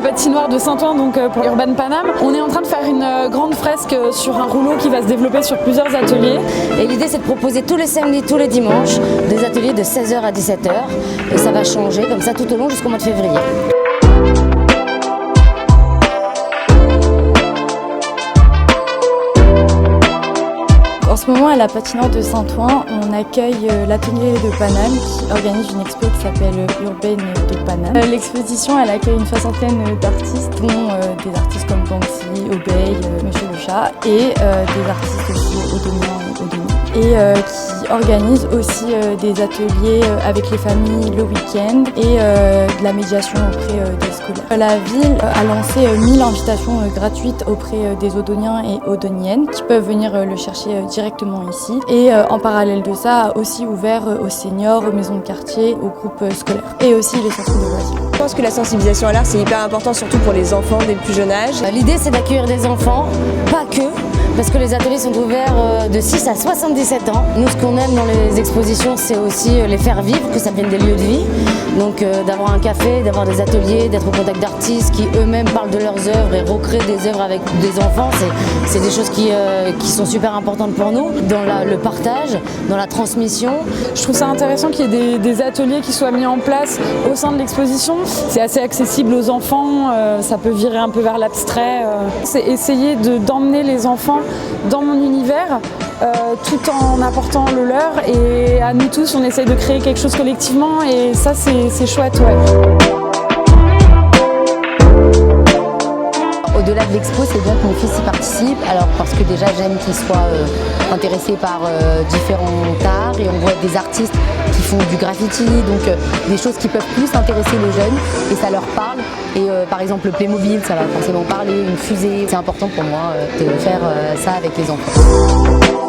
patinoire de Saint-Ouen, donc pour Urban Paname. On est en train de faire une grande fresque sur un rouleau qui va se développer sur plusieurs ateliers. Et l'idée, c'est de proposer tous les samedis, tous les dimanches, des ateliers de 16h à 17h. Et ça va changer comme ça tout au long jusqu'au mois de février. En ce moment, à la patinoire de Saint-Ouen, on accueille l'atelier de Paname qui organise une expo qui s'appelle Urban de Paname. L'exposition, elle accueille une soixantaine d'artistes, dont des artistes comme Banksy, Obey, Monsieur le Chat, et des artistes aussi Odonien et qui organise aussi des ateliers avec les familles le week-end et de la médiation auprès des scolaires. La ville a lancé 1000 invitations gratuites auprès des Odoniens et Odoniennes qui peuvent venir le chercher directement ici. Et en parallèle de ça, a aussi ouvert aux seniors, aux maisons de quartier, aux groupes scolaires et aussi les centres de loisirs. Je pense que la sensibilisation à l'art, c'est hyper important, surtout pour les enfants dès le plus jeune âge. L'idée, c'est d'accueillir des enfants, pas que, parce que les ateliers sont ouverts de 6 à 77 ans. Nous, ce qu'on aime dans les expositions, c'est aussi les faire vivre, que ça devienne des lieux de vie. Donc d'avoir un café, d'avoir des ateliers, d'être au contact d'artistes qui eux-mêmes parlent de leurs œuvres et recréent des œuvres avec des enfants. C'est des choses qui sont super importantes pour nous, dans le partage, dans la transmission. Je trouve ça intéressant qu'il y ait des ateliers qui soient mis en place au sein de l'exposition. C'est assez accessible aux enfants, ça peut virer un peu vers l'abstrait. C'est essayer d'emmener les enfants dans mon univers tout en apportant le leur, et à nous tous on essaye de créer quelque chose collectivement et ça c'est chouette, ouais. Au-delà de l'expo, c'est bien que mon fils y participe, alors parce que déjà j'aime qu'il soit intéressé par différents arts, et on voit des artistes qui font du graffiti, donc des choses qui peuvent plus intéresser les jeunes et ça leur parle. Et par exemple le Playmobil, ça va forcément parler, une fusée. C'est important pour moi de faire ça avec les enfants.